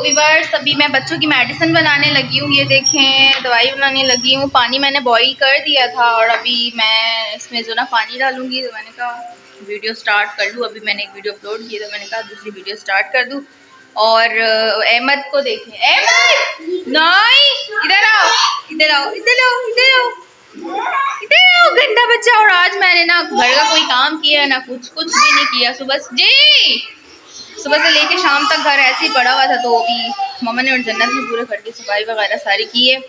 Viewers अभी मैं बच्चों की मेडिसिन बनाने लगी हूँ। ये देखें दवाई बनाने लगी हूँ। पानी मैंने बॉईल कर दिया था और अभी मैं इसमें जो ना पानी डालूंगी। तो मैंने कहा वीडियो स्टार्ट कर लूँ। अभी मैंने एक वीडियो अपलोड की तो मैंने कहा दूसरी वीडियो स्टार्ट कर दूँ। और अहमद को देखें, अहमद नहीं, इधर आओ इधर आओ इधर आओ इधर आओ इधर आओ, गंदा बच्चा। और आज मैंने ना घर का कोई काम किया ना कुछ भी नहीं किया। सुबह से लेके शाम तक घर ऐसे ही पड़ा हुआ था। तो अभी मम्मा ने और जन्नत ने पूरे घर की सफाई वगैरह सारी की है।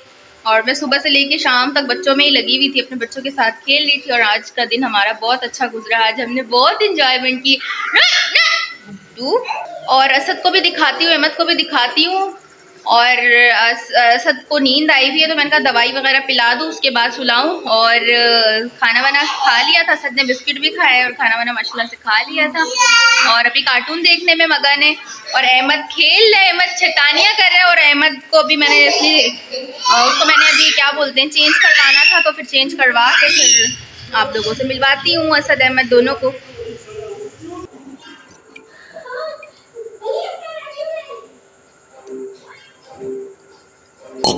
और मैं सुबह से लेके शाम तक बच्चों में ही लगी हुई थी, अपने बच्चों के साथ खेल रही थी। और आज का दिन हमारा बहुत अच्छा गुजरा। आज हमने बहुत इंजॉयमेंट की। और असद को भी दिखाती हूँ, अहमद को भी दिखाती हूँ। और असद को नींद आई हुई है तो मैंने कहा दवाई वगैरह पिला दूँ, उसके बाद सुलाऊँ। और खाना वाना खा लिया था, असद ने बिस्किट भी खाया और खाना वाना माशाल्लाह से खा लिया था। और अभी कार्टून देखने में मगन है। और अहमद खेल रहे, अहमद शैतानियाँ कर रहे हैं। और अहमद को भी मैंने इसलिए उसको मैंने अभी क्या बोलते हैं चेंज करवाना था, तो फिर चेंज करवा के फिर आप लोगों से मिलवाती हूँ असद अहमद दोनों को।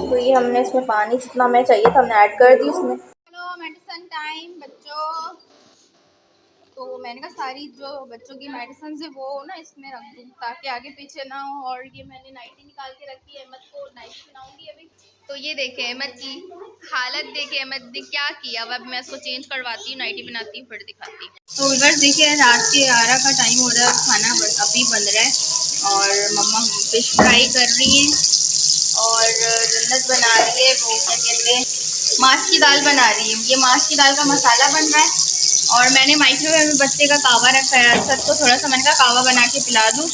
तो ये हमने इसमें पानी जितना हमें चाहिए था हमने ऐड कर दी इसमें। हेलो मेडिसिन टाइम बच्चों। तो मैंने कहा सारी जो बच्चों की मेडिसिन है वो ना इसमें रख दूँ ताकि आगे पीछे ना हो। और ये मैंने नाइटी निकाल के रखी है, अहमद को नाइटी पहनाऊंगी अभी। तो ये देखें अहमद की हालत देखे, अहमद ने क्या किया। अब मैं इसको चेंज करवाती हूँ, नाइटी पहनाती हूँ, फिर दिखाती हूँ। तो इधर देखिए रात के 11 का टाइम हो रहा है, खाना अभी बन रहा है। और मम्मा फिश फ्राई कर रही हैं और जन्नत बना रही है वो क्या कहते हैं माश की दाल बना रही है। ये माश की दाल का मसाला बन रहा है। और मैंने माइक्रोवेव में बच्चे का कावा रखा है, सबको थोड़ा सा मैंने कहा कावा बना के पिला दूँ।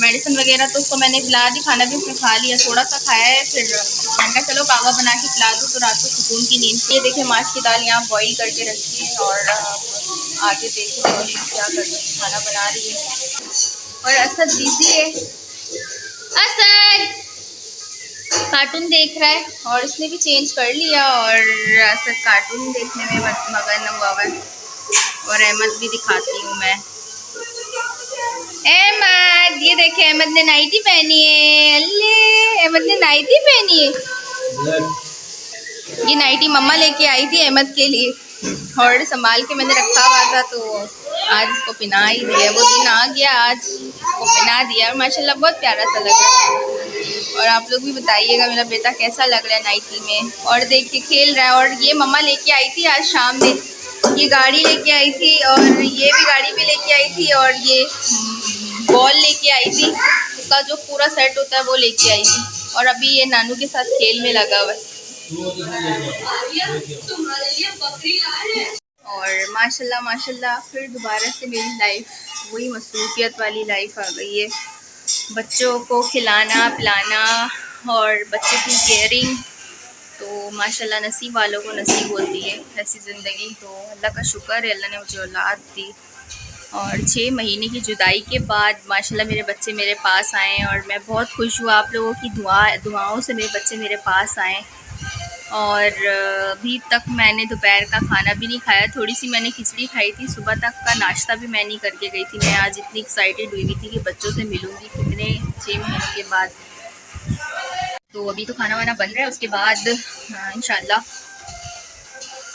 मेडिसिन वगैरह तो उसको मैंने पिला दी, खाना भी उसने खा लिया, थोड़ा सा खाया है। फिर मैंने कहा चलो कावा बना के पिला दूँ तो रात को सुकून की नींद। ये देखिए माश की दाल यहाँ बॉईल करके रखी है और आगे देखिए क्या कर रही है, खाना बना रही है। और असद बिजी है, असद कार्टून देख रहा है और इसने भी चेंज कर लिया। और असद कार्टून देखने में मगन हुआ है। और अहमद भी दिखाती हूँ मैं। अहमद ये देखे अहमद ने नाइटी पहनी है। अल्ले अहमद ने नाइटी पहनी है। ये नाइटी मम्मा लेके आई थी अहमद के लिए और संभाल के मैंने रखा हुआ था, तो आज इसको पहना ही दिया। वो दिन आ गया, आज इसको पहना दिया और माशाल्लाह बहुत प्यारा सा लग रहा है। और आप लोग भी बताइएगा मेरा बेटा कैसा लग रहा है नाइटी में। और देखिए खेल रहा है। और ये मम्मा लेके आई थी आज शाम में, ये गाड़ी लेके आई थी और ये भी गाड़ी भी लेके आई थी और ये बॉल लेके आई थी, उसका जो पूरा सेट होता है वो लेके आई थी। और अभी ये नानू के साथ खेल में लगा हुआ है। और माशाल्लाह माशाल्लाह फिर दोबारा से मेरी लाइफ वही मसरूफियत वाली लाइफ आ गई है। बच्चों को खिलाना पिलाना और बच्चों की केयरिंग, तो माशाल्लाह नसीब वालों को नसीब होती है ऐसी ज़िंदगी। तो अल्लाह का शुक्र है, अल्लाह ने मुझे औलाद दी। और 6 महीने की जुदाई के बाद माशाल्लाह मेरे बच्चे मेरे पास आए और मैं बहुत खुश हुआ। आप लोगों की दुआओं से मेरे बच्चे मेरे पास आए। और अभी तक मैंने दोपहर का खाना भी नहीं खाया, थोड़ी सी मैंने खिचड़ी खाई थी। सुबह तक का नाश्ता भी मैं नहीं करके गई थी। मैं आज इतनी एक्साइटेड हुई थी कि बच्चों से मिलूँगी कितने 6 महीनों के बाद। तो अभी तो खाना वाना बन रहा है, उसके बाद इंशाल्लाह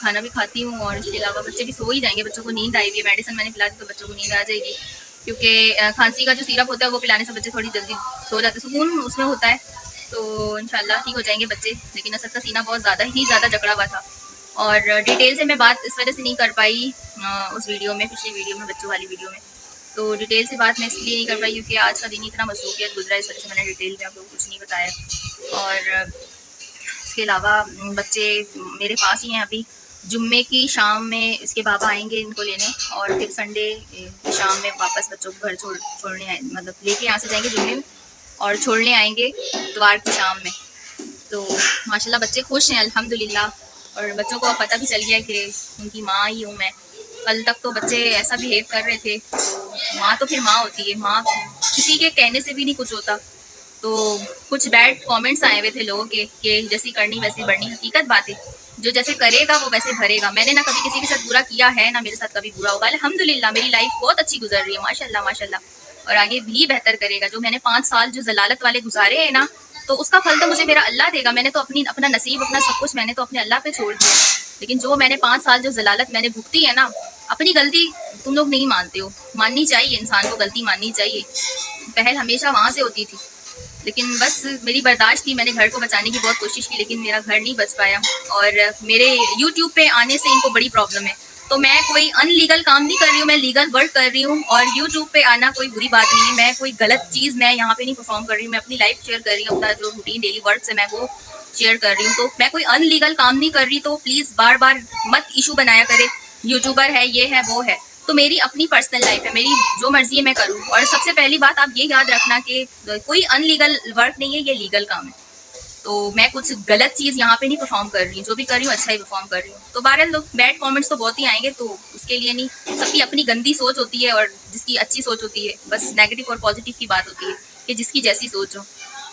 खाना भी खाती हूँ। और इसके अलावा बच्चे भी सो ही जाएंगे, बच्चों को नींद आई हुई है। मेडिसिन मैंने पिला दी तो बच्चों को नींद आ जाएगी, क्योंकि खांसी का जो सिरप होता है वो पिलाने से बच्चे थोड़ी जल्दी सो जाते हैं, सुकून उसमें होता है। तो इंशाल्लाह ठीक हो जाएंगे बच्चे। लेकिन असद का सीना बहुत ज़्यादा जकड़ा हुआ था। और डिटेल से मैं बात इस वजह से नहीं कर पाई उस वीडियो में, पिछली वीडियो में, बच्चों वाली वीडियो में। तो डिटेल से बात मैं इसलिए नहीं कर पाई क्योंकि आज का दिन ही इतना मसरूफियत गुजरा, इस वजह से मैंने डिटेल में आप लोगों को कुछ नहीं बताया। और इसके अलावा बच्चे मेरे पास ही हैं अभी। जुम्मे की शाम में इसके बाबा आएंगे इनको लेने और फिर संडे शाम में वापस बच्चों को घर छोड़ने आए, मतलब लेके यहाँ से जाएंगे जुम्मे में और छोड़ने आएंगे इतवार की शाम में। तो माशाल्लाह बच्चे खुश हैं अल्हम्दुलिल्लाह। और बच्चों को अब पता भी चल गया कि उनकी माँ ही हूँ मैं। कल तक तो बच्चे ऐसा बिहेव कर रहे थे, तो माँ तो फिर माँ होती है, माँ किसी के कहने से भी नहीं कुछ होता। तो कुछ बैड कमेंट्स आए हुए थे लोगों के कि जैसी करनी वैसी बढ़नी। हकीकत बात है, जो जैसे करेगा वो वैसे भरेगा। मैंने ना कभी किसी के साथ बुरा किया है ना मेरे साथ कभी बुरा होगा। अल्हम्दुलिल्लाह मेरी लाइफ बहुत अच्छी गुजर रही है, माशाल्लाह माशाल्लाह। और आगे भी बेहतर करेगा। जो मैंने 5 साल जो जलालत वाले गुजारे हैं ना, तो उसका फल तो मुझे मेरा अल्लाह देगा। मैंने तो अपना नसीब, अपना सब कुछ मैंने तो अपने अल्लाह पे छोड़ दिया। लेकिन जो मैंने 5 साल जो जलालत मैंने भुगती है ना, अपनी गलती तुम लोग नहीं मानते हो। माननी चाहिए, इंसान को गलती माननी चाहिए। पहल हमेशा वहाँ से होती थी, लेकिन बस मेरी बर्दाश्त थी। मैंने घर को बचाने की बहुत कोशिश की, लेकिन मेरा घर नहीं बच पाया। और मेरे यूट्यूब पे आने से इनको बड़ी प्रॉब्लम है। तो मैं कोई अनलीगल काम नहीं कर रही हूँ, मैं लीगल वर्क कर रही हूँ। और यूट्यूब पे आना कोई बुरी बात नहीं है। मैं कोई गलत चीज़ मैं यहाँ पे नहीं परफॉर्म कर रही हूँ। मैं अपनी लाइफ शेयर कर रही हूँ, अपना जो रूटीन डेली वर्क है मैं वो शेयर कर रही हूँ। तो मैं कोई अनलीगल काम नहीं कर रही। तो प्लीज़ बार बार मत इशू बनाया करे, यूट्यूबर है, ये है, वो है। तो मेरी अपनी पर्सनल लाइफ है, मेरी जो मर्जी है मैं करूँ। और सबसे पहली बात आप ये याद रखना कि कोई अनलीगल वर्क नहीं है, ये लीगल काम है। तो मैं कुछ गलत चीज़ यहाँ पे नहीं परफॉर्म कर रही हूँ, जो भी कर रही हूँ अच्छा ही परफॉर्म कर रही हूँ। तो बहरहाल लोग बैड कमेंट्स तो बहुत ही आएंगे, तो उसके लिए नहीं, सबकी अपनी गंदी सोच होती है और जिसकी अच्छी सोच होती है। बस नेगेटिव और पॉजिटिव की बात होती है कि जिसकी जैसी सोच हो।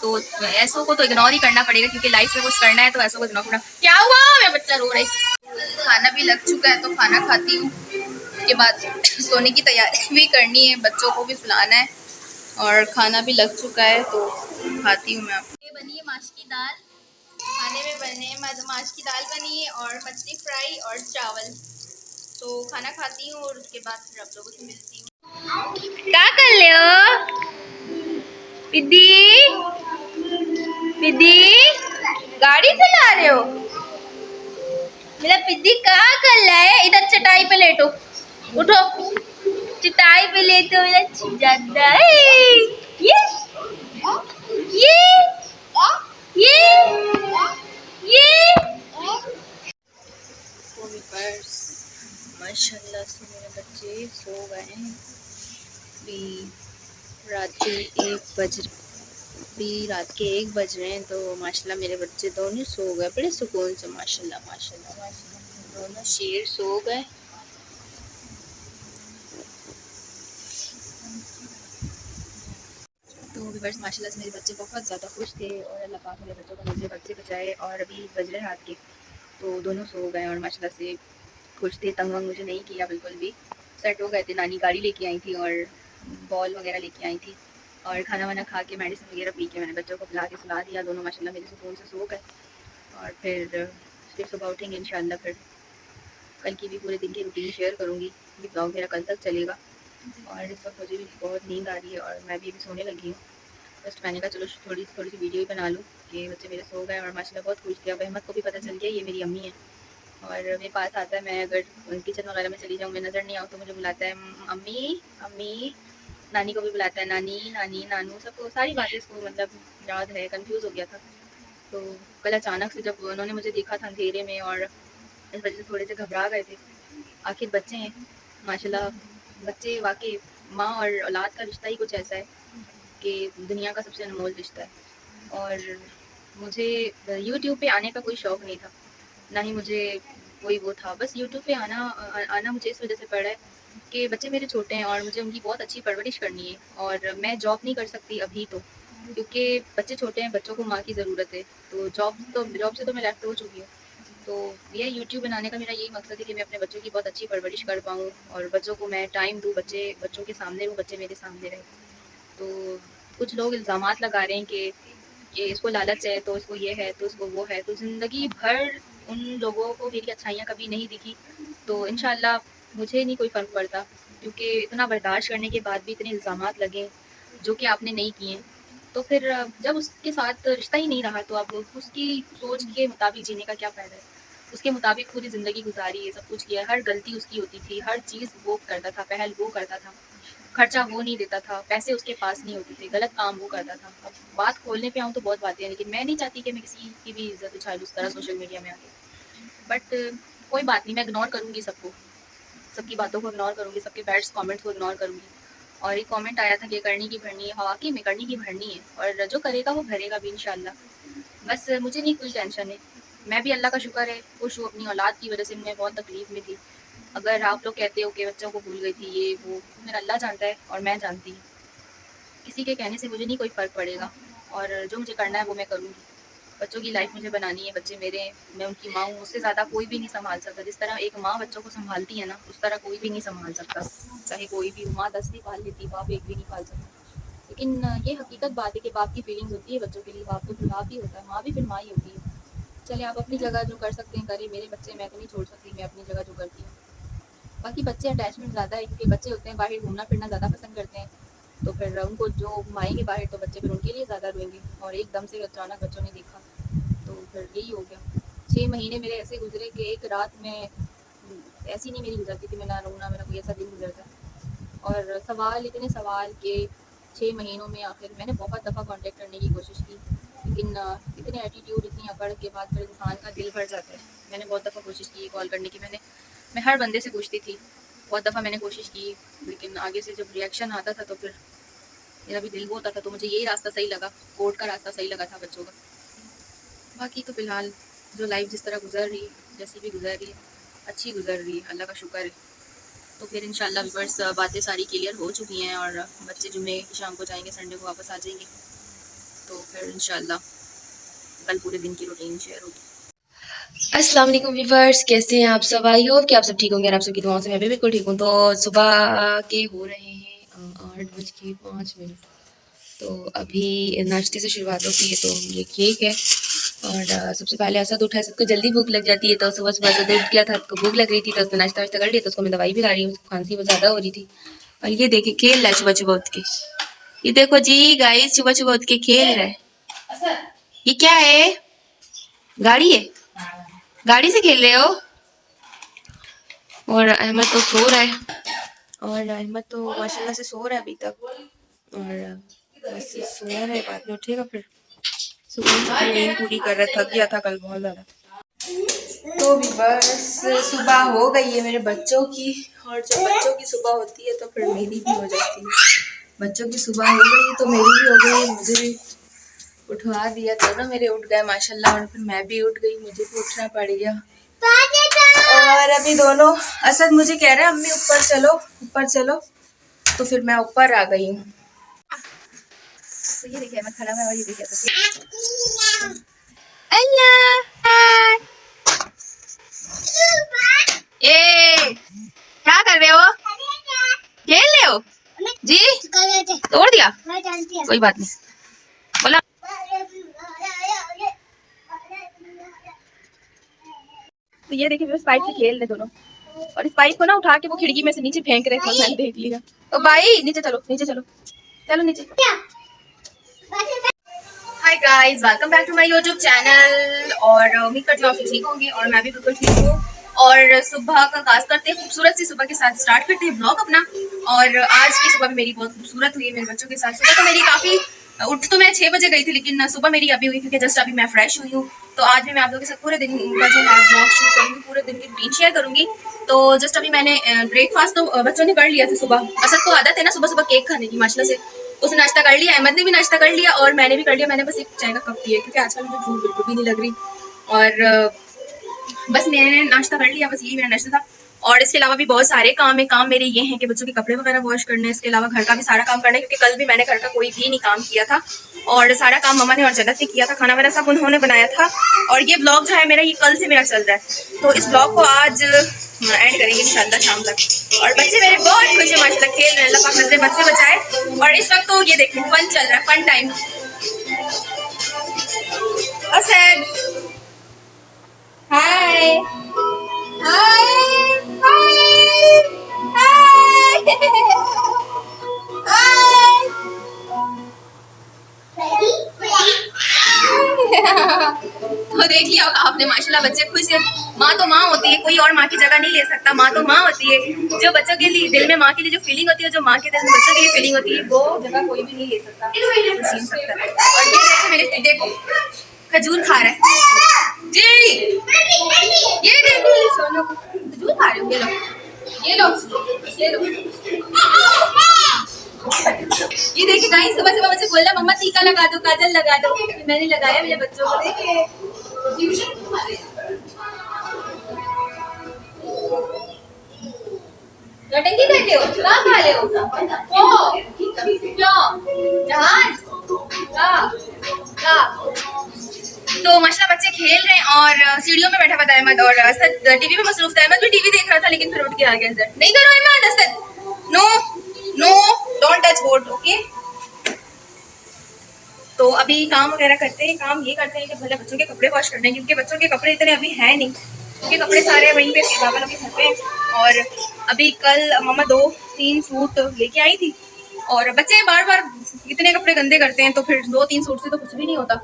तो ऐसों को तो इग्नोर ही करना पड़ेगा, क्योंकि लाइफ में कुछ करना है तो ऐसों को इग्नोर करना। क्या हुआ, मेरा बच्चा रो रहा है। खाना भी लग चुका है, तो खाना खाती हूँ। उसके बाद सोने की तैयारी भी करनी है, बच्चों को भी सुलाना है। और खाना भी लग चुका है, तो खाती हूँ मैं। ये बनी है माश की दाल, खाने में बने माश की दाल बनी है और मछली फ्राई और चावल। तो खाना खाती हूँ और उसके बाद फिर आप लोगों से मिलती हूँ। क्या कर रहे हो विद्दी? विद्दी गाड़ी चला रहे हो? मेरा पिद्दी कहाँ कर रहा है? इधर चटाई पे लेटो, उठो, चटाई पे लेटो मेरा जाता है। ये ये माशाल्लाह से मेरे बच्चे सो गए हैं। रात के 1 बज रहे हैं, तो माशाल्लाह मेरे बच्चे दोनों सो गए बड़े सुकून से। माशाल्लाह माशाल्लाह माशाल्लाह, दोनों शेर सो गए। तो बस माशाल्लाह से मेरे बच्चे बहुत ज़्यादा खुश थे और अल्लाह पाक मेरे बच्चों को मुझे बच्चे बचाए। और अभी बज रहे रात के, तो दोनों सो गए और माशाल्लाह से खुश थे। तंग वंग मुझे नहीं किया, बिल्कुल भी सेट हो गए थे। नानी गाड़ी लेके आई थी और बॉल वगैरह लेके आई थी, और खाना वाना खा के मेडिसिन वगैरह पी के मैंने बच्चों को पिला के सुला दिया। दोनों माशाल्लाह मेरे सुकून से सो गए। और फिर सुबह उठेंगे इंशाल्लाह। फिर कल की भी पूरे दिन की रूटीन शेयर करूँगी। ये ब्लॉग मेरा कल तक चलेगा। और इस वक्त मुझे भी बहुत नींद आ रही है और मैं भी अभी सोने लगी हूँ। जस्ट मैंने कहा चलो थोड़ी सी वीडियो ही बना लूँ कि बच्चे मेरे सो गए। और माशाल्लाह बहुत खुश थे। अब अहमद को भी पता चल गया ये मेरी अम्मी है, और मेरे पास आता है। मैं अगर किचन वगैरह में चली जाऊँ, मैं नज़र नहीं आऊँ, तो मुझे बुलाता है अम्मी अम्मी। नानी को भी बुलाता है नानी नानी नानू, सबको सारी बातें इसको मतलब याद है। कंफ्यूज हो गया था, तो कल अचानक से जब उन्होंने मुझे देखा था अंधेरे में, और इस वजह से थोड़े से घबरा गए थे। आखिर बच्चे हैं माशाल्लाह। बच्चे वाकई माँ और औलाद का रिश्ता ही कुछ ऐसा है कि दुनिया का सबसे अनमोल रिश्ता है। और मुझे यूट्यूब पे आने का कोई शौक़ नहीं था, ना ही मुझे कोई वो था। बस यूट्यूब पे आना मुझे इस वजह से पड़ा है कि बच्चे मेरे छोटे हैं और मुझे उनकी बहुत अच्छी परवरिश करनी है। और मैं जॉब नहीं कर सकती अभी तो, क्योंकि बच्चे छोटे हैं, बच्चों को माँ की ज़रूरत है। तो जॉब से तो मैं लेफ्ट हो चुकी हूँ। तो यह यूट्यूब बनाने का मेरा यही मकसद है कि मैं अपने बच्चों की बहुत अच्छी परवरिश कर पाऊँ और बच्चों को मैं टाइम दूँ, बच्चों के सामने वो बच्चे मेरे सामने रहें। तो कुछ लोग इल्ज़ामात लगा रहे हैं कि इसको लालच है, तो इसको ये है, तो इसको वो है। तो ज़िंदगी भर उन लोगों को मेरी अच्छाइयाँ कभी नहीं दिखी, तो इंशाल्लाह मुझे नहीं कोई फ़र्क पड़ता, क्योंकि इतना बर्दाश्त करने के बाद भी इतने इल्ज़ामात लगे जो कि आपने नहीं किए। तो फिर जब उसके साथ रिश्ता ही नहीं रहा, तो अब उसकी सोच के मुताबिक जीने का क्या फ़ायदा है। उसके मुताबिक पूरी ज़िंदगी गुजारी है, सब कुछ किया, हर गलती उसकी होती थी, हर चीज़ वो करता था, पहल वो करता था, खर्चा वो नहीं देता था, पैसे उसके पास नहीं होते थे, गलत काम वो करता था। अब बात खोलने पे आऊँ तो बहुत बातें हैं, लेकिन मैं नहीं चाहती कि मैं किसी की भी इज़्ज़त उछालूँ उस तरह सोशल मीडिया में आके। बट कोई बात नहीं, मैं इग्नोर करूँगी सबको, सबकी बातों को इग्नोर करूँगी, सबके बैड कमेंट्स को इग्नोर करूँगी। और एक कमेंट आया था कि करनी की भरनी है, वाक़ई में करनी की भरनी है, और जो करेगा वो भरेगा भी इंशाल्लाह। बस मुझे नहीं कोई टेंशन है। मैं भी अल्लाह का शुक्र है खुश हूँ। अपनी औलाद की वजह से मैं बहुत तकलीफ़ में थी। अगर आप लोग कहते हो कि बच्चों को भूल गई थी, ये वो, मेरा अल्लाह जानता है और मैं जानती हूँ। किसी के कहने से मुझे नहीं कोई फ़र्क पड़ेगा, और जो मुझे करना है वो मैं करूँगी। बच्चों की लाइफ मुझे बनानी है, बच्चे मेरे हैं, मैं उनकी माँ हूँ, मुझसे ज़्यादा कोई भी नहीं सँभाल सकता। जिस तरह एक माँ बच्चों को सँभालती है ना, उस तरह कोई भी नहीं सँभाल सकता। चाहे कोई भी माँ 10 भी पाल लेती, बाप एक भी नहीं पाल सकता। लेकिन ये हकीकत बात है कि बाप की फीलिंग्स होती है बच्चों के लिए। बाप तो फिर बाप ही होता है, माँ भी फिर माँ ही होती है। चलिए आप अपनी जगह जो कर सकते हैं करिए, मेरे बच्चे मैं तो नहीं छोड़ सकती, मैं अपनी जगह जो करती हूँ। बाकी बच्चे अटैचमेंट ज़्यादा है क्योंकि बच्चे होते हैं बाहर घूमना फिरना ज़्यादा पसंद करते हैं, तो फिर उनको जो घुमाएंगे बाहर तो बच्चे फिर उनके लिए ज़्यादा रोएंगे। और एकदम से अचानक बच्चों ने देखा तो फिर यही हो गया। 6 महीने मेरे ऐसे गुजरे कि एक रात में ऐसी नहीं मेरी गुजरती थी, मैं ना रोना मेरा कोई ऐसा दिन गुजरता। और सवाल इतने सवाल के 6 महीनों में आखिर मैंने बहुत दफ़ा कांटेक्ट करने की कोशिश की, लेकिन इतने एटीट्यूड इतनी अकड़ के बाद फिर इंसान का दिल भर जाता है। मैंने बहुत दफ़ा कोशिश की कॉल करने की, मैं हर बंदे से पूछती थी, बहुत दफ़ा मैंने कोशिश की, लेकिन आगे से जब रिएक्शन आता था तो फिर मेरा भी दिल वो होता था। तो मुझे यही रास्ता सही लगा, कोर्ट का रास्ता सही लगा था बच्चों का। बाकी तो फ़िलहाल जो लाइफ जिस तरह गुजर रही है, जैसी भी गुजर रही है, अच्छी गुजर रही है, अल्लाह का शुक्र है। तो फिर इंशाल्लाह व्यूअर्स बातें सारी क्लियर हो चुकी हैं और बच्चे जुम्मे की शाम को जाएंगे, संडे को वापस आ जाएंगे। तो फिर इंशाल्लाह कल पूरे दिन की रूटीन शेयर होगी। अस्सलाम वालेकुम व्यूअर्स, कैसे हैं आप सब? आई होप कि आप सब ठीक होंगे और आप सबकी दुआओं से मैं भी बिल्कुल ठीक हूँ। तो सुबह के हो रहे हैं 8:05। तो अभी नाश्ते से शुरुआत होती है। तो ये केक है और सबसे पहले असद उठा है, सबको जल्दी भूख लग जाती है। तो सुबह सुबह असद उठ गया था, उसको भूख लग रही थी तो उसने नाश्ता वाश्ता कर लिया। तो उसको मैं दवाई भी ला रही हूँ, उसको खांसी बहुत ज़्यादा हो रही थी। और ये देखिए खेल रहा है सुबह सुबह उठ के, ये देखो जी गाइस सुबह सुबह उठ के खेल रहा है। ये क्या है? गाड़ी है, गाड़ी से खेल रहे हो? और अहमद तो सो रहा है, और अहमद तो माशाल्लाह से सो रहा है अभी तक। और बस सोया है, बाद में उठेगा फिर। सुकून से अपनी नींद पूरी कर रहा, थक गया था कल बहुत ज़्यादा। तो भी बस सुबह हो गई है मेरे बच्चों की, और जब बच्चों की सुबह होती है तो फिर मेरी भी हो जाती है। बच्चों की सुबह हो गई तो मेरी भी हो गई, मुझे भी उठवा दिया, दोनों मेरे उठ गए माशाल्लाह। और फिर मैं भी उठ गई, मुझे भी उठना पड़ गया। और अभी दोनों, असद मुझे कह रहे हैं अम्मी ऊपर चलो ऊपर चलो, तो फिर मैं ऊपर आ गई हूँ। तो ये देखिए मैं खड़ा हुआ, और ये देखिए अल्लाह, ए क्या कर रहे हो? खेल रहे हो जी? तोड़ दिया, कोई बात नहीं, बोला। तो ये देखिए इस पाइप से खेल रहे दोनों, और इस पाइप को ना उठा के वो खिड़की में से नीचे फेंक रहे थे, मैंने देख लिया। तो भाई नीचे चलो, नीचे चलो, चलो नीचे। Hi guys, welcome back to my YouTube channel. और उम्मीद करती हूँ आप ठीक होंगे और मैं भी बिल्कुल ठीक हूँ। और सुबह का आगाज़ करते हैं, खूबसूरत सी सुबह के साथ स्टार्ट करते हैं ब्लॉग अपना। और आज की सुबह मेरी बहुत खूबसूरत हुई है मेरे बच्चों के साथ। सुबह तो मेरी काफ़ी, उठ तो मैं 6 बजे गई थी, लेकिन सुबह मेरी अभी हुई क्योंकि जस्ट अभी मैं फ्रेश हुई हूँ। तो आज भी मैं आप लोगों के साथ पूरे दिन का जो है ब्लॉग शूट करूँगी, पूरे दिन की रूटीन शेयर करूँगी। तो जस्ट अभी मैंने ब्रेकफास्ट तो बच्चों ने कर लिया था सुबह। असद को आदत है ना सुबह सुबह केक खाने की, माशाल्लाह से उसने नाश्ता कर लिया, अहमद ने भी नाश्ता कर लिया और मैंने भी कर लिया। मैंने बस एक चाय का कप पिया क्योंकि आजकल मुझे भूख बिल्कुल भी नहीं लग रही। और बस मैंने नाश्ता कर लिया, बस यही मेरा नाश्ता था। और इसके अलावा भी बहुत सारे काम है। काम मेरे ये हैं कि बच्चों के कपड़े वगैरह वॉश करने, इसके अलावा घर का भी सारा काम करना है क्योंकि कल भी मैंने घर का कोई भी नहीं काम किया था। और सारा काम मम्मा ने और जन्नत ने किया था, खाना वगैरह सब उन्होंने बनाया था। और ये ब्लॉग जो है मेरा, ये कल से मेरा चल रहा है, तो इस ब्लॉग को आज एंड करेंगे इंशाल्लाह शाम तक। और बच्चे मेरे बहुत खुश है माशाल्लाह, खेल रहे हैं, अल्लाह पाक नजरे बच्चे बचाए। और इस वक्त तो ये देखें फन चल रहा है, फन टाइम। असद हाय हाय हाय तो देख लिया आपने माशाल्लाह बच्चे खुश है। माँ तो माँ होती है, कोई और माँ की जगह नहीं ले सकता। माँ तो माँ होती है, जो बच्चों के लिए दिल में माँ के लिए जो फीलिंग होती है, जो माँ के दिल में बच्चों के लिए फीलिंग होती है, वो जगह कोई भी नहीं ले सकता, छीन सकता। और ये देखो मेरे टिड्डे को खजूर खा रहा है जी, ये देखो सोनू को खजूर खा रहे हो। ये लो ये लो ये लो। ये देखिए गाइस, सुबह सुबह मुझे बोला मम्मा टीका लगा दो, काजल लगा दो। मैंने लगाया मेरे बच्चों को, देखिए नौटंकी कर रहे हो, क्या खा रहे हो? क्यों जहाज का? तो माशाल्लाह बच्चे खेल रहे हैं और सीढ़ियों में बैठा हुआ था अहमद, और असद टीवी में मसरूफ था। अहमद भी टीवी देख रहा था लेकिन फिर उठ के आ गया। नहीं करो Ahmad, Asad no no, don't touch board, okay. तो अभी काम वगैरह करते हैं। काम ये करते हैं कि पहले बच्चों के कपड़े वॉश करने हैं, क्योंकि बच्चों के कपड़े इतने अभी हैं नहीं, क्योंकि कपड़े सारे वहीं पे बाबा लोग के घर पे। और अभी कल मामा 2-3 सूट लेके आई थी, और बच्चे बार बार इतने कपड़े गंदे करते हैं, तो फिर 2-3 सूट से तो कुछ भी नहीं होता।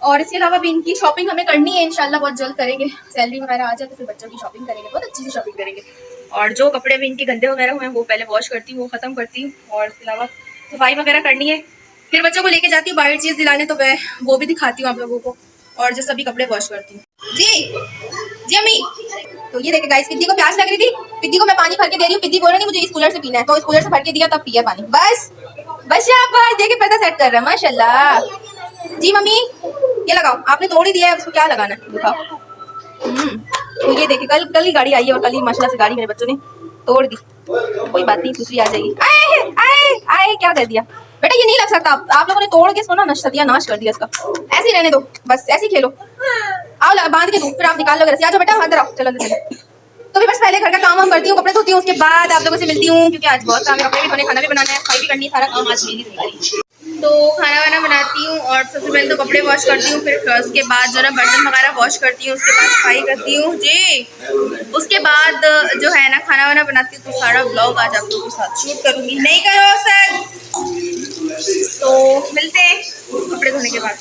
और इसके अलावा भी इनकी शॉपिंग हमें करनी है, इंशाल्लाह बहुत जल्द करेंगे। सैलरी वगैरह आ जाए तो फिर बच्चों की शॉपिंग करेंगे, बहुत अच्छी सी शॉपिंग करेंगे। और जो कपड़े भी इनके गंदे वगैरह हुए हैं वो पहले वॉश करती हूँ, वो ख़त्म करती हूँ। और इसके अलावा सफाई वगैरह करनी है, फिर बच्चों को लेके जाती हूँ बाहर चीज़ दिलाने, तो मैं वो भी दिखाती हूँ आप लोगों को। और जो सभी कपड़े वॉश करती हूँ। जी जी अम्मी। तो ये देखे गाइस, पिद्दी को प्यास लग रही थी, पिद्दी को मैं पानी भर के दे रही हूँ। पिद्दी बोल रही नहीं मुझे इस कूलर से पीना है, तो इस कूलर से भर के दिया, तब पिया पानी। बस बस शाबाश, देखे पर्दा सेट कर रहा है माशाल्लाह। जी मम्मी ये लगाओ, आपने तोड़ ही दिया है, उसको क्या लगाना है दिखाओ। तो ये देखिए कल ही गाड़ी आई है, और कल ही माशाल्लाह से गाड़ी मेरे बच्चों ने तोड़ दी। कोई बात नहीं, दूसरी आ जाएगी। आए आए आए, क्या कर दिया बेटा, ये नहीं लग सकता। आप लोगों ने तोड़ के सोना सत्यानाश कर दिया इसका। ऐसे ही रहने दो, बस ऐसे ही खेलो। आओ बांध के दो, फिर आप निकाल लो घर से। आ जाओ बेटा, अंदर आओ, चलो अंदर चलो। तो भी बस पहले घर का काम वाम करती हूँ, कपड़े धोती हूँ, उसके बाद आप लोगों से मिलती हूँ, क्योंकि आज बहुत काम है। कपड़े भी धोने, खाना भी बनाना है, सफाई भी करनी है, सारा काम आज मेरी जिम्मेदारी। तो खाना वाना बनाती हूँ, और सबसे पहले तो कपड़े वॉश करती हूँ, फिर उसके बाद जो ना बर्तन वगैरह वॉश करती हूँ, उसके बाद सफाई करती हूँ जी। उसके बाद जो है ना खाना वाना बनाती हूँ, तो सारा ब्लॉग आज आप लोगों के साथ शूट करूँगी। नहीं करो सर। तो मिलते हैं कपड़े धोने के बाद,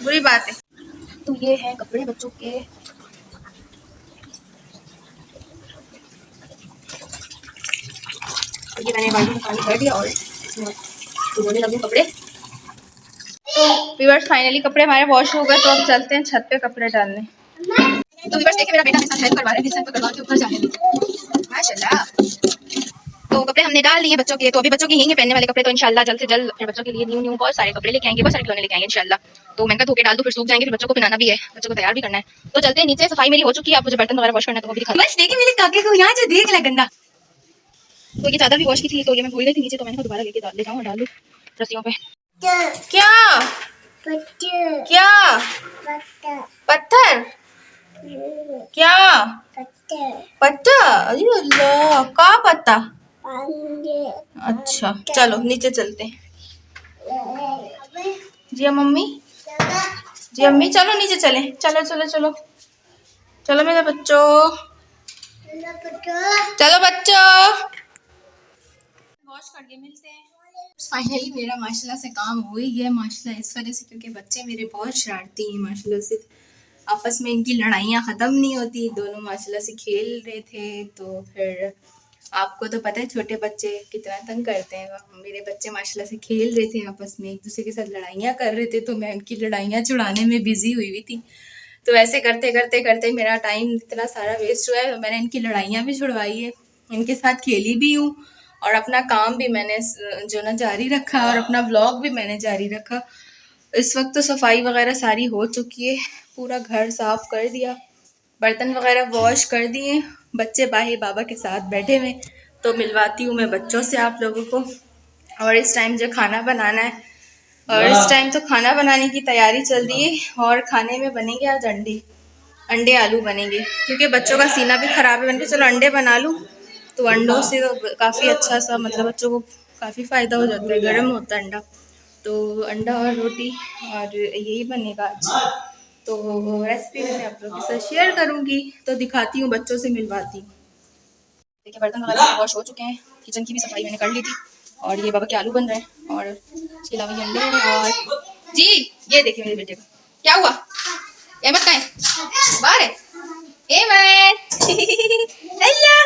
बुरी बात है। तो ये है कपड़े बच्चों के। ये मैंने बाल्टी में पानी भर दिया और धोने लगे कपड़े। तो व्यूअर्स फाइनली कपड़े हमारे वॉश हो गए, तो अब चलते हैं छत पे कपड़े डालने। तो व्यूअर्स देखिए मेरा बेटा मेरे साथ हेल्प करवा रहा है, किचन पे करवा के ऊपर जाने लगे माशाल्लाह। तो कपड़े हमने डाल लिए बच्चों के, तो अभी बच्चों के यहीं पहनने वाले कपड़े, तो इंशाल्लाह जल्द से जल्द फिर बच्चों के लिए न्यू बहुत सारे कपड़े लेके आएंगे, बहुत सारे खिलौने लेके आएंगे इंशाल्लाह। तो मैं धो के डाल दूं, फिर सूख जाएंगे, फिर बच्चों को पहनाना भी है, बच्चों को तैयार भी करना है। तो चलते हैं नीचे, सफाई मेरी हो चुकी है, आप मुझे बर्तन वगैरह वॉश करना है तो वो भी दिखा। बस देखिए मेरे काके को यहाँ जो देख ला गंदा। तो ये चादर भी वॉश की थी, तो ये मैं भूल गई थी नीचे, तो मैंने दोबारा लेके ले जाऊँ और डाल दूँ रस्सियों पे। क्या क्या पत्थर, क्या पत्ता, अरे अल्लाह का पत्ता। अच्छा चलो नीचे चलते हैं। जी मम्मी, जी अम्मी चलो नीचे चले, चलो चलो चलो चलो मेरे बच्चों, चलो बच्चों। वॉश करके मिलते हैं। फाइनली मेरा माशाल्लाह से काम हो ही गया माशाल्लाह, इस वजह से क्योंकि बच्चे मेरे बहुत शरारती हैं माशाल्लाह से। आपस में इनकी लड़ाइयाँ ख़त्म नहीं होती, दोनों माशाल्लाह से खेल रहे थे। तो फिर आपको तो पता है छोटे बच्चे कितना तंग करते हैं। मेरे बच्चे माशाल्लाह से खेल रहे थे, आपस में एक दूसरे के साथ लड़ाइयाँ कर रहे थे, तो मैं उनकी लड़ाइयाँ छुड़ाने में बिजी हुई थी। तो ऐसे करते करते करते मेरा टाइम इतना सारा वेस्ट हुआ है। मैंने इनकी लड़ाइयाँ भी छुड़वाई है, इनके साथ खेली भी हूँ, और अपना काम भी मैंने जो ना जारी रखा, और अपना व्लॉग भी मैंने जारी रखा। इस वक्त तो सफाई वगैरह सारी हो चुकी है, पूरा घर साफ कर दिया, बर्तन वगैरह वॉश कर दिए, बच्चे बाही बाबा के साथ बैठे हुए। तो मिलवाती हूँ मैं बच्चों से आप लोगों को। और इस टाइम जो खाना बनाना है, और इस टाइम तो खाना बनाने की तैयारी चल रही है, और खाने में बनेंगे आज अंडे आलू बनेंगे, क्योंकि बच्चों का सीना भी ख़राब है। मैंने कहा चलो अंडे बना लूँ, तो अंडों से तो काफ़ी अच्छा सा मतलब बच्चों को काफ़ी फ़ायदा हो जाता है, गर्म होता है अंडा। तो अंडा और रोटी और यही बनेगा आज। तो रेसिपी मैं आप लोगों के साथ शेयर करूँगी, तो दिखाती हूँ, बच्चों से मिलवाती हूँ। देखिए बर्तन वगैरह वॉश हो चुके हैं, किचन की भी सफाई मैंने कर ली थी, और ये बाबा के आलू बन रहे हैं, और इसके अलावा ये अंडे हैं। और जी ये देखिए मेरे बेटे को क्या हुआ, अहमद कहाँ है, बाहर है अहमद। अल्लाह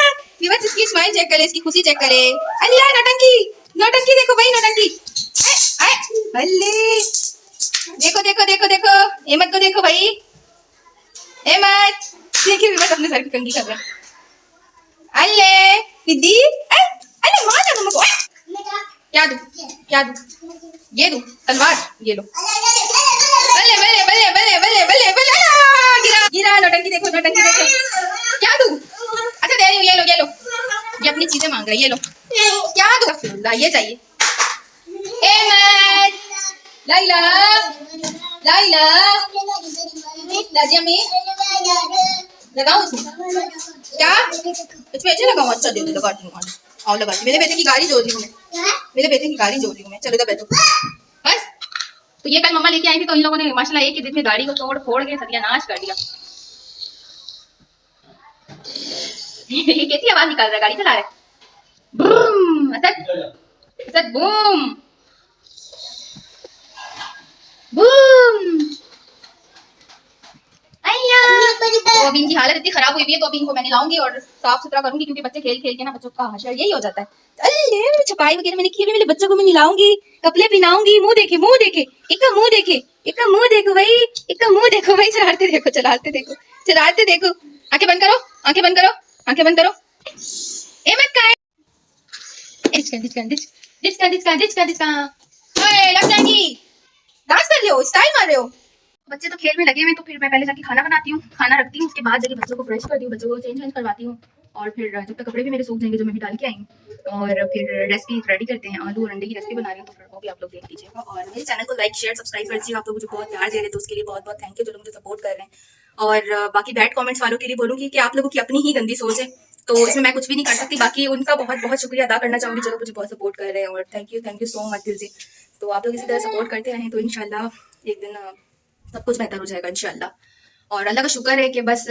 ये बस इसकी स्माइल चेक करे, इसकी खुशी चेक करे। अल्लाह नौटंकी नौटंकी देखो भाई नौटंकी, अल्ले देखो देखो देखो देखो अहमद को देखो भाई, अहमद देखिए बस अपने सर की कंघी कर रहा है। अल्ले दीदी अल्ले मार दो मम्मा को, क्या दूं क्या दूं, ये दूं तलवार, ये लो। बल्ले बल्ले बल्ले बल्ले बल्ले बल्ले बल्ले, गिरा गिरा, नौटंकी देखो नौटंकी देखो, क्या दूं, अच्छा दे रही हूँ, ये लो ये अपनी चीजें मांग रही है, ये लो क्या दूं, ये चाहिए। अहमद लाइला लाइला लाजिया में लगाऊं इसमें क्या? इसमें अच्छे लगाऊं? अच्छा दे दो, लगाती हूँ। आओ लगाती। मेरे बेटे की गाड़ी जोड़ रही हूँ मैं, मेरे बेटे की गाड़ी जोड़ रही हूँ मैं। चलो इधर बैठो बस। तो ये कल मम्मा लेके आई थी, तो इन लोगों ने माशाल्लाह एक ही दिन में गाड़ी को तोड़ फोड़ के सत्यानाश कर दिया। ये कैसी आवाज निकाल रहा है? गाड़ी चला रहा है। Boom Asad, Asad boom boom. तो अभी इनकी हालत इतनी खराब हुई है, तो अभी इनको मैंने लाऊंगी और साफ सुथरा करूंगी, क्योंकि बच्चे खेल खेल के ना बच्चों का हशर यही हो जाता है। अरे छपाई वगैरह मैंने की है, मेरे बच्चों को मैं नहलाऊंगी, कपड़े पहनाऊंगी। मुंह देखे, मुंह देखे, एक मुंह देखे, एक मुंह देखो भाई, एक मुंह देखो भाई। चलाते देखो, चलाते देखो, चलाते देखो। आंखें बंद करो, आंखें बंद करो, आंखें बंद करो। ए मत का डिस्का डिस्का डिस्का डिस्का डिस्का डिस्का। ओए लग जाएंगी। डांस कर रहे हो, स्टाइल मार रहे हो। बच्चे तो खेल में लगे हुए, तो फिर मैं पहले जाके खाना बनाती हूँ, खाना रखती हूँ, उसके बाद जाके बच्चों को फ्रेश करती हूँ, बच्चों को चेंज करवाती हूँ। और फिर जब तक कपड़े भी मेरे सूख जाएंगे जो मैं भी डाल के आई हूँ, और फिर रेसिपी रेडी करते हैं। आलू और अंडे की रेसिपी बना रही हूँ, तो फिर वो भी आप लोग देख लीजिएगा। और मेरे चैनल को लाइक शेयर सब्सक्राइब कर दीजिए। आप लोग मुझे बहुत प्यार दे रहे हैं, तो उसके लिए बहुत बहुत थैंक यू, जो लोग मुझे सपोर्ट कर रहे हैं। और बाकी बैड कमेंट्स वालों के लिए बोलूँगी कि आप लोगों की अपनी ही गंदी सोच है, तो इसमें मैं कुछ भी नहीं कर सकती। बाकी उनका बहुत बहुत शुक्रिया अदा करना चाहूँगी, जो लोग मुझे बहुत सपोर्ट कर रहे हैं, और थैंक यू सो मच दिल से। तो आप लोग इसी तरह सपोर्ट करते रहें, तो इंशाल्लाह एक दिन सब कुछ बेहतर हो जाएगा इंशाल्लाह। और अल्लाह का शुक्र है कि बस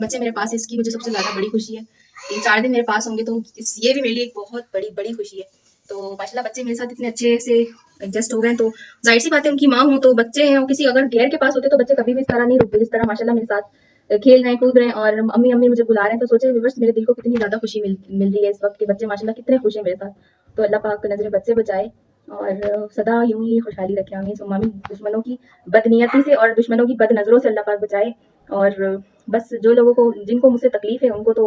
बच्चे मेरे पास है, इसकी मुझे सबसे ज़्यादा बड़ी खुशी है। 3-4 दिन मेरे पास होंगे, तो ये भी मेरे लिए एक बहुत बड़ी बड़ी खुशी है। तो माशाल्लाह बच्चे मेरे साथ इतने अच्छे से एडजस्ट हो गए, तो जाहिर सी बात है उनकी माँ हूँ, तो बच्चे हैं, किसी अगर गैर के पास होते तो बच्चे कभी भी इस तरह नहीं रुकते, जिस तरह माशाल्लाह मेरे साथ खेल रहे हैं, कूद रहे हैं, और अम्मी अम्मी मुझे बुला रहे हैं। तो सोचे व्यूअर्स, मेरे दिल को कितनी ज़्यादा खुशी मिल रही है इस वक्त के बच्चे माशाल्लाह कितने खुश हैं मेरे साथ। तो अल्लाह पाक नजर बच्चे बचाए और सदा यूं ही खुशहाली रखे हमें सुमामी, दुश्मनों की बदनीयती से और दुश्मनों की बद नज़रों से अल्लाह पाक बचाए। और बस जो लोगों को, जिनको मुझसे तकलीफ है, उनको तो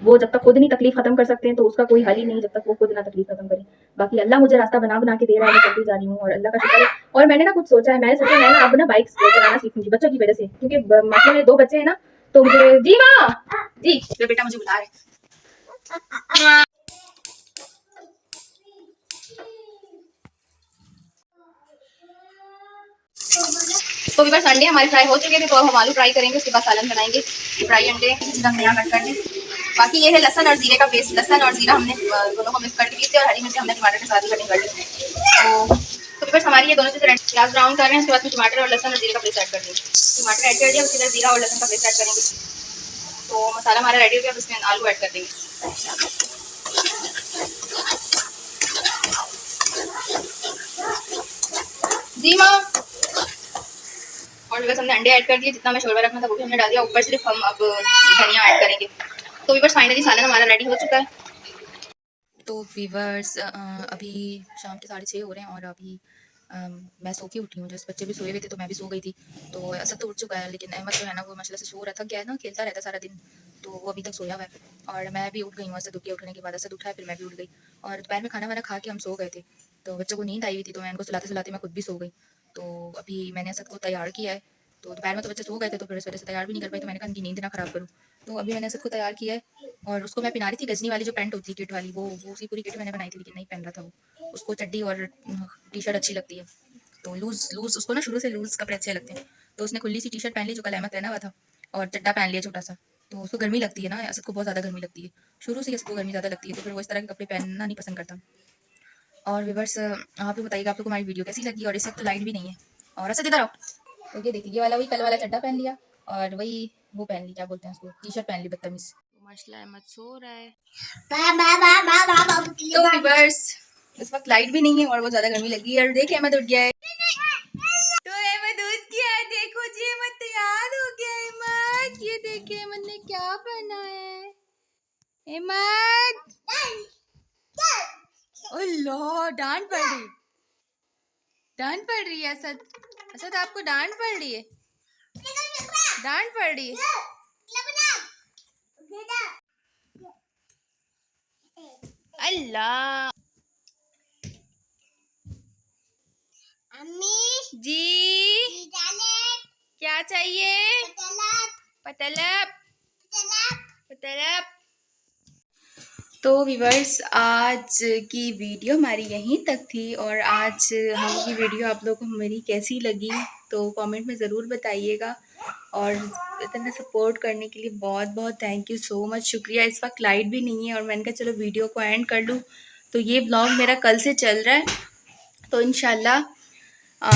वो जब तक खुद नहीं तकलीफ खत्म कर सकते हैं, तो उसका कोई हल ही नहीं जब तक वो खुद ना तकलीफ खत्म करे। बाकी अल्लाह मुझे रास्ता बना बना के दे रहा है, मैं चलती जा रही हूँ, और अल्लाह का शुक्र है। और मैंने ना कुछ सोचा है, मैंने सोचा मैं ना अब ना बाइक चलाना सीखूंगी बच्चों की वजह से, क्योंकि माशा में 2 बच्चे हैं ना, तो मुझे जी माँ जी मेरा बेटा मुझे बुला रहे हैं। तो भी बस अंडे हमारे फ्राई हो चुके थे, तो अब हम आलू फ्राई करेंगे, उसके बाद सालन बनाएंगे। फ्राई अंडे हमने यहाँ कट कर दी। बाकी ये है लहसन और जीरे का पेस्ट। लहसन और जीरा हमने दोनों को मिक्स करके पीस दिया, और हरी मिर्ची हमने टमाटर के साथ ही कटिंग कर दी। तो बस हमारी ये दोनों चीज़ें प्याज ब्राउन कर रहे हैं, उसके बाद में टमाटर और लहसन और जीरे का पेस्ट ऐड कर देंगे। टमाटर ऐड कर दिया, उसके बाद जीरा और लहसन का पेस्ट ऐड करेंगे। तो मसाला हमारा रेडी हो गया, उसमें आलू ऐड कर देंगे। जी माँ। और बस हमने अंडे ऐड कर दिए, जितना हमें शोरबा रखना था वो भी हमने डाल दिया। ऊपर सिर्फ हम अब धनिया ऐड करेंगे। तो वीवर्स फाइनली सालन हमारा रेडी हो चुका है। तो वीवर्स अभी शाम के 6:30 हो रहे हैं, और अभी मैं सो के उठी हूँ। जैसे बच्चे भी सोए हुए थे, तो मैं भी सो गई थी। तो असद तो उठ चुका है, लेकिन अहमद जो है ना, वो माशाल्लाह से सो रहा था, क्या है ना, खेलता रहता सारा दिन, तो वो अभी तक सोया हुआ है। और मैं भी उठ गई हूँ, असद उठने के बाद। असद उठा है, फिर मैं भी उठ गई, और दोपहर में खाना वाना खा के हम सो गए थे। तो बच्चों को नींद आई हुई थी, तो मैं उनको सुलाते सुलाते मैं खुद भी सो गई। तो अभी मैंने असद को तैयार किया है। तो दोपहर में तो बच्चे सो गए थे, तो फिर इस वजह से तैयार भी नहीं कर पाई, तो मैंने कहा उनकी नींद ना खराब करूँ। तो अभी मैंने असद को तैयार किया है, और उसको मैं पहना रही थी गजनी वाली जो पैंट होती है किट वाली, वो उसी पूरी किट मैंने बनाई थी, लेकिन नहीं पहन रहा था वो। उसको चड्डी और टी शर्ट अच्छी लगती है, तो लूज़ उसको ना शुरू से लूज़ कपड़े अच्छे लगते हैं। तो उसने खुली सी टी शर्ट पहन ली जो कल अहमद पहना हुआ था, और चड्डा पहन लिया छोटा सा। तो उसको गर्मी लगती है ना, असद को बहुत ज़्यादा गर्मी लगती है, शुरू से इसको गर्मी ज़्यादा लगती है, तो फिर वो इस तरह के कपड़े पहनना नहीं पसंद करता। और व्यूअर्स आप लोग बताइएगा आप लोग को हमारी वीडियो कैसी लगी। और इस वक्त लाइट भी नहीं है, और असद इधर आओ। तो ये देखिए, ये वाला वही कल वाला चड्डा पहन लिया, और वही वो पहन ली, क्या बोलते हैं उसको, टी शर्ट पहन ली बदतमीज। माशाल्लाह अहमद सो रहा है। तो व्यूअर्स इस वक्त लाइट भी नहीं है, और बहुत ज़्यादा गर्मी लगी है, और देखिए अहमद उठ गया है। तो अहमद उठ गया है, देखो जी अहमद तैयार हो गया है। अहमद ये देखिए अहमद ने क्या पहना है। अहमद ओह डांट पड़ रही, डांट पड़ रही है असद। असद आपको डांट पड़ रही है, डांट पड़ रही है। अल्लाह अम्मी जी क्या चाहिए? पतलब पतलब। तो व्यूअर्स आज की वीडियो हमारी यहीं तक थी, और आज हम की वीडियो आप लोगों को मेरी कैसी लगी तो कमेंट में ज़रूर बताइएगा। और इतना सपोर्ट करने के लिए बहुत बहुत थैंक यू सो मच, शुक्रिया। इस वक्त लाइट भी नहीं है और मैंने कहा चलो वीडियो को एंड कर लूँ। तो ये व्लॉग मेरा कल से चल रहा है, तो इंशाल्लाह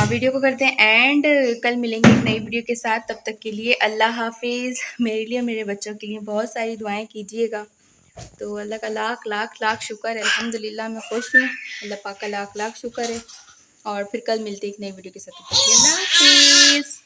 वीडियो को करते हैं एंड। कल मिलेंगे एक नई वीडियो के साथ, तब तक के लिए अल्लाह हाफिज़। मेरे लिए मेरे बच्चों के लिए बहुत सारी दुआएं कीजिएगा। तो अल्लाह का लाख लाख लाख शुक्र है, अल्हम्दुलिल्लाह मैं खुश हूँ। अल्लाह पाक का लाख लाख शुक्र है। और फिर कल मिलते हैं एक नई वीडियो के साथ। अल्लाह हाफिज़।